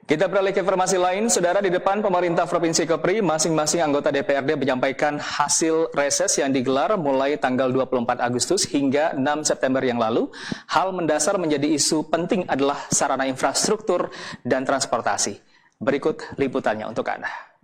Kita beralih ke informasi lain, Saudara. Di depan pemerintah Provinsi Kepri, masing-masing anggota DPRD menyampaikan hasil reses yang digelar mulai tanggal 24 Agustus hingga 6 September yang lalu. Hal mendasar menjadi isu penting adalah sarana infrastruktur dan transportasi. Berikut liputannya untuk Anda.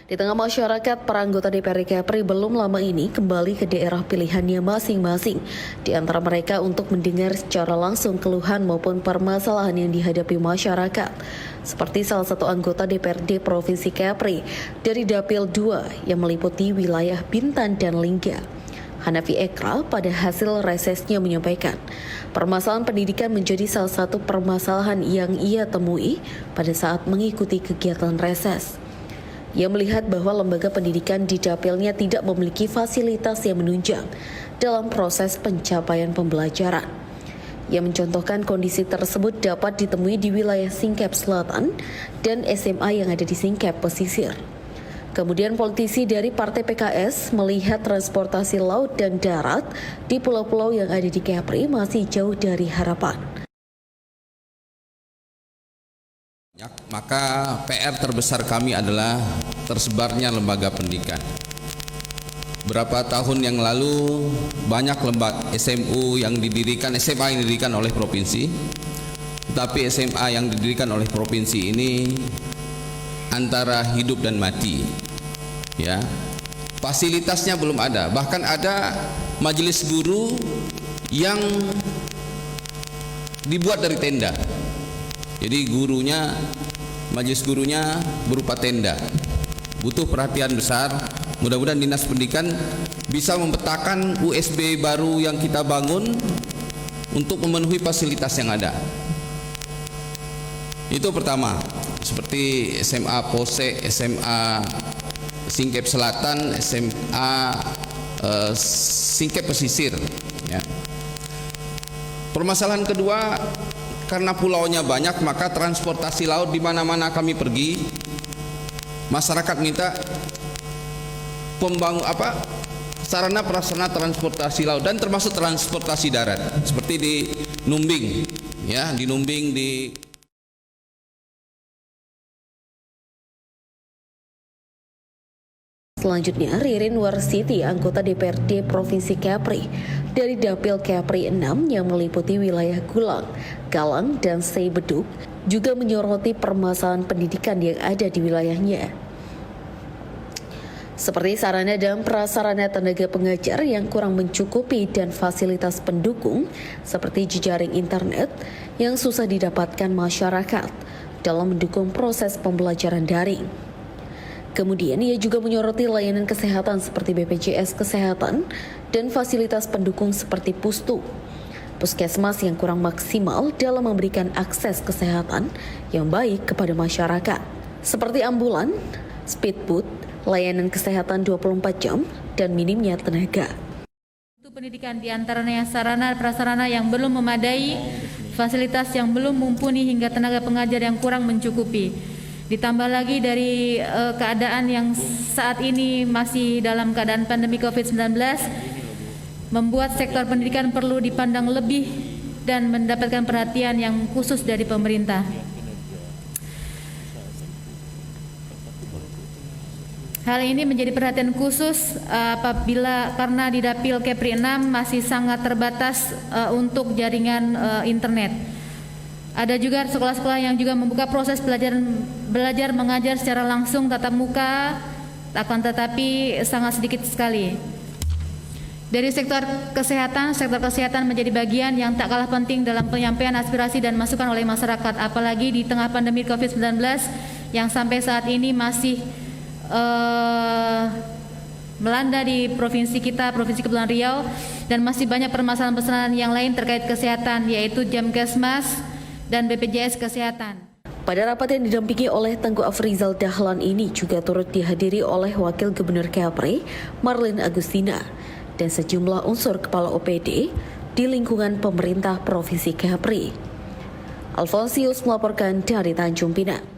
Di tengah masyarakat, para anggota DPRD Kepri belum lama ini kembali ke daerah pilihannya masing-masing. Di antara mereka untuk mendengar secara langsung keluhan maupun permasalahan yang dihadapi masyarakat. Seperti salah satu anggota DPRD Provinsi Kepri dari Dapil 2 yang meliputi wilayah Bintan dan Lingga. Hanafi Ekra pada hasil resesnya menyampaikan, permasalahan pendidikan menjadi salah satu permasalahan yang ia temui pada saat mengikuti kegiatan reses. Ia melihat bahwa lembaga pendidikan di dapilnya tidak memiliki fasilitas yang menunjang dalam proses pencapaian pembelajaran. Ia mencontohkan kondisi tersebut dapat ditemui di wilayah Singkep Selatan dan SMA yang ada di Singkep Pesisir. Kemudian politisi dari Partai PKS melihat transportasi laut dan darat di pulau-pulau yang ada di Kepri masih jauh dari harapan. Maka PR terbesar kami adalah tersebarnya lembaga pendidikan. Beberapa tahun yang lalu banyak lembaga SMA yang didirikan oleh provinsi, tetapi SMA yang didirikan oleh provinsi ini antara hidup dan mati. Ya, fasilitasnya belum ada. Bahkan ada majelis guru yang dibuat dari tenda. Jadi majelis gurunya berupa tenda. Butuh perhatian besar. Mudah-mudahan Dinas Pendidikan bisa memetakan USB baru yang kita bangun untuk memenuhi fasilitas yang ada. Itu pertama. Seperti SMA Pose, SMA Singkep Selatan, SMA Singkep Pesisir. Ya. Permasalahan kedua, karena pulaunya banyak, maka transportasi laut di mana-mana kami pergi, masyarakat minta sarana prasarana transportasi laut dan termasuk transportasi darat, seperti di Numbing, ya, di Numbing di Selanjutnya, Ririn Warsiti, anggota DPRD Provinsi Kepri dari Dapil Kepri 6 yang meliputi wilayah Gulang, Galang, dan Seibeduk juga menyoroti permasalahan pendidikan yang ada di wilayahnya. Seperti sarana dan prasarana tenaga pengajar yang kurang mencukupi dan fasilitas pendukung seperti jejaring internet yang susah didapatkan masyarakat dalam mendukung proses pembelajaran daring. Kemudian ia juga menyoroti layanan kesehatan seperti BPJS Kesehatan dan fasilitas pendukung seperti puskesmas yang kurang maksimal dalam memberikan akses kesehatan yang baik kepada masyarakat, seperti ambulan, speedboat, layanan kesehatan 24 jam, dan minimnya tenaga. Untuk pendidikan diantaranya sarana prasarana yang belum memadai, fasilitas yang belum mumpuni hingga tenaga pengajar yang kurang mencukupi. Ditambah lagi dari keadaan yang saat ini masih dalam keadaan pandemi COVID-19, membuat sektor pendidikan perlu dipandang lebih dan mendapatkan perhatian yang khusus dari pemerintah. Hal ini menjadi perhatian khusus apabila karena di Dapil Kepri 6 masih sangat terbatas untuk jaringan internet. Ada juga sekolah-sekolah yang juga membuka proses belajar mengajar secara langsung tatap muka, akan tetapi sangat sedikit sekali. Dari sektor kesehatan menjadi bagian yang tak kalah penting dalam penyampaian aspirasi dan masukan oleh masyarakat, apalagi di tengah pandemi COVID-19 yang sampai saat ini masih melanda di provinsi kita, Provinsi Kepulauan Riau, dan masih banyak permasalahan-permasalahan yang lain terkait kesehatan, yaitu Jamkesmas dan BPJS Kesehatan. Pada rapat yang didampingi oleh Tengku Afrizal Dahlan ini juga turut dihadiri oleh Wakil Gubernur Kepri, Marlin Agustina, dan sejumlah unsur kepala OPD di lingkungan pemerintah Provinsi Kepri. Alfonsius melaporkan dari Tanjung Pinang.